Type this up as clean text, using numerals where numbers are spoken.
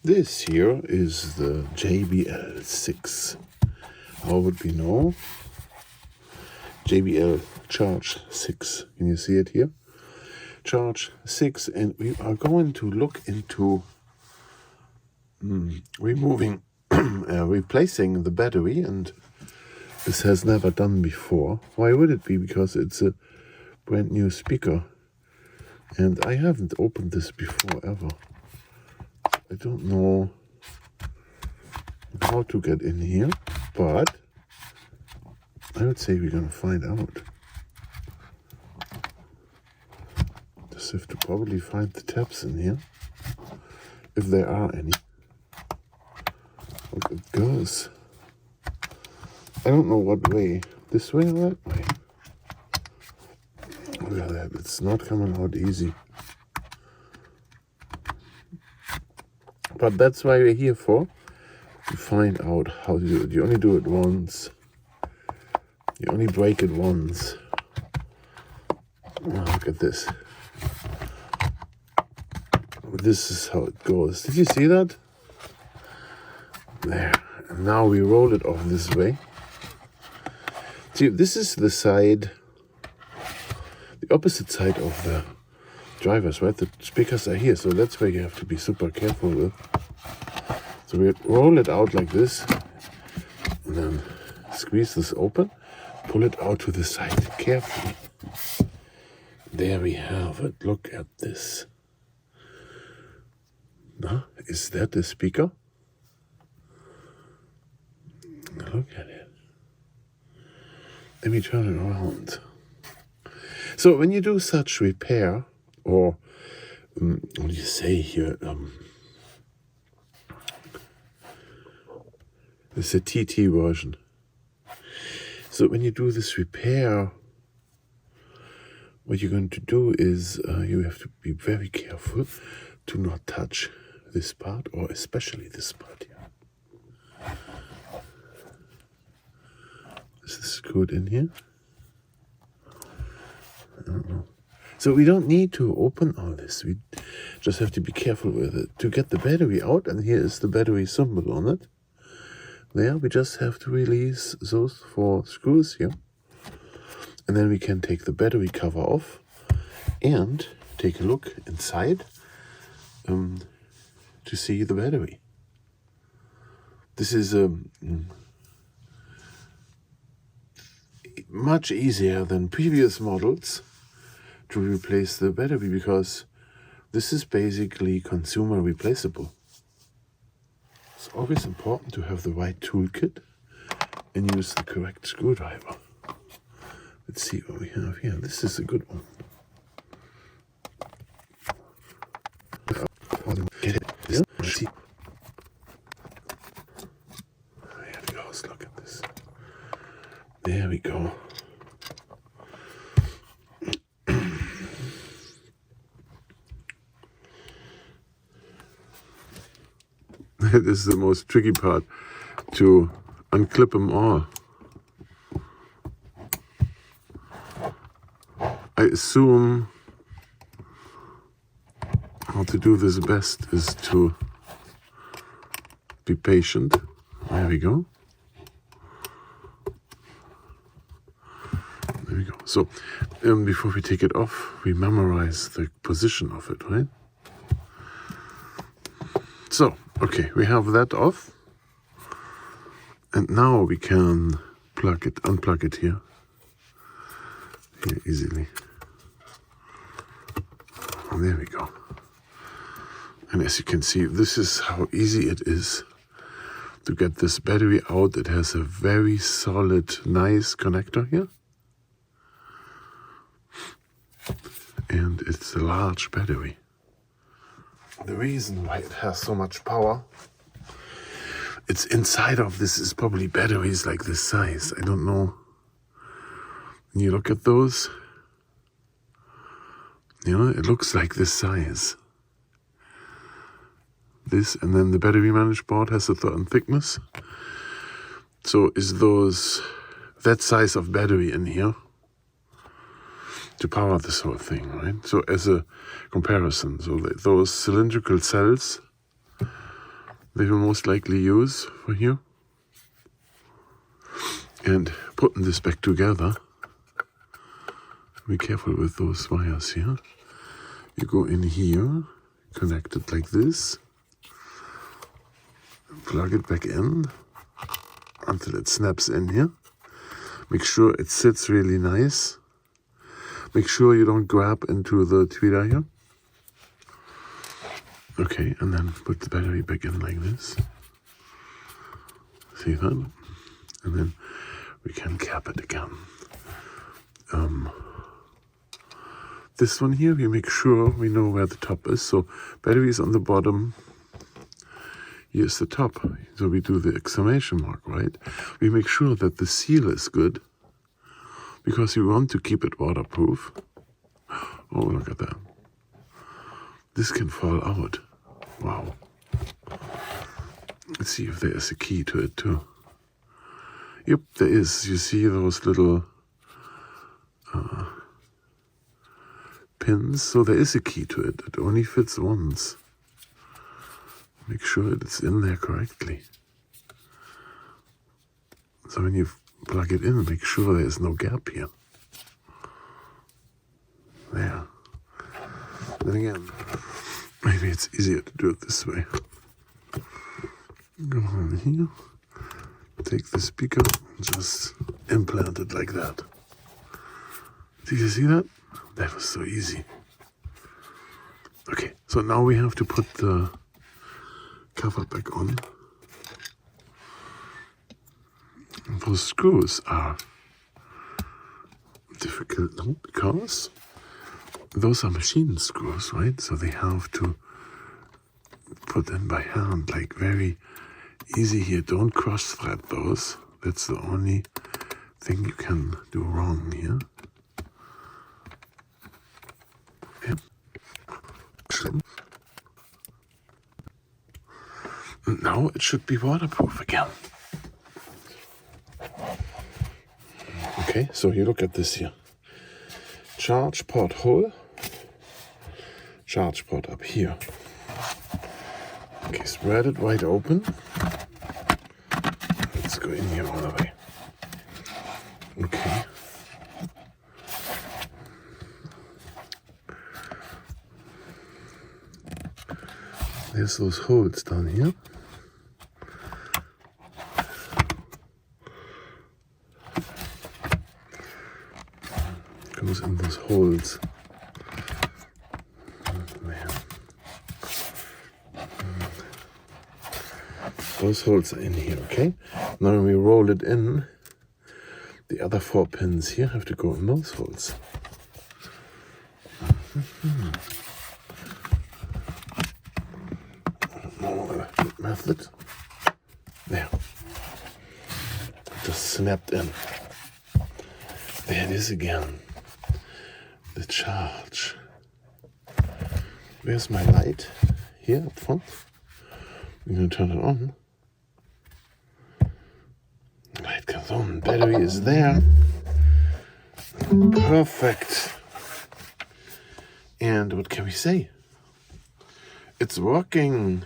This here is the JBL 6. How would we know? JBL Charge 6. Can you see it here? Charge 6, and we are going to look into removing, replacing the battery, and this has never done before. Why would it be? Because it's a brand new speaker, and I haven't opened this before ever. I don't know how to get in here, but I would say we're gonna find out. Just have to probably find the tabs in here, if there are any. Look, it goes. I don't know what way. This way or that way? Look at that. It's not coming out easy. But that's why we're here for. To find out how to do it. You only do it once. You only break it once. Oh, look at this. This is how it goes. Did you see that? There. And now we roll it off this way. See, this is the side, the opposite side of the drivers, right? The speakers are here, so that's where you have to be super careful with. So we roll it out like this, and then squeeze this open, pull it out to the side carefully. There we have it. Look at this. Now, is that the speaker? Look at it. Let me turn it around. So when you do such repair, or what do you say here? It's a TT version. So when you do this repair, what you're going to do is you have to be very careful to not touch this part, or especially this part here. Is this screwed in here? I don't know. So we don't need to open all this. We just have to be careful with it. To get the battery out, and here is the battery symbol on it. There, we just have to release those 4 screws here. And then we can take the battery cover off and take a look inside to see the battery. This is much easier than previous models to replace the battery, because this is basically consumer replaceable. It's always important to have the right toolkit and use the correct screwdriver. Let's see what we have here. This is a good one. Get it? Yeah. Let's see. There it goes. Look at this. There we go. This is the most tricky part, to unclip them all. I assume how to do this best is to be patient. There we go. There we go. So before we take it off, we memorize the position of it, right? So, okay, we have that off. And now we can unplug it here easily. And there we go. And as you can see, this is how easy it is to get this battery out. It has a very solid, nice connector here. And it's a large battery. The reason why it has so much power, it's inside of this is probably batteries like this size. I don't know. When you look at those, you know, it looks like this size. This, and then the battery management board has a certain thickness. So is that size of battery in here to power this whole thing, right? So as a comparison, so those cylindrical cells they will most likely use for here. And putting this back together, be careful with those wires here. You go in here, connect it like this, plug it back in until it snaps in here. Make sure it sits really nice. Make sure you don't grab into the tweeter here. Okay, and then put the battery back in like this. See that? And then we can cap it again. This one here, we make sure we know where the top is. So battery is on the bottom. Here's the top. So we do the exclamation mark, right? We make sure that the seal is good because we want to keep it waterproof. Oh, look at that. This can fall out. Wow. Let's see if there is a key to it too. Yep, there is. You see those little pins? So there is a key to it. It only fits once. Make sure it's in there correctly. So when you plug it in, make sure there is no gap here. There. Then again, maybe it's easier to do it this way. Go on here, take the speaker, and just implant it like that. Did you see that? That was so easy. Okay, so now we have to put the cover back on. And those screws are difficult now because those are machine screws, right? So they have to put in by hand, like very easy here. Don't cross thread those. That's the only thing you can do wrong here. Yeah. And now it should be waterproof again. Okay, so you look at this here. Charge port hole. Charge port up here. Okay, spread it wide open. Let's go in here all the way. Okay. There's those holes down here. Goes in those holes. There. Those holes are in here, okay? Now when we roll it in, the other 4 pins here have to go in those holes. More method. There. Just snapped in. There it is again. The charge. Where's my light? Here up front. I'm going to turn it on. Light comes on. Battery is there. Perfect. And what can we say? It's working.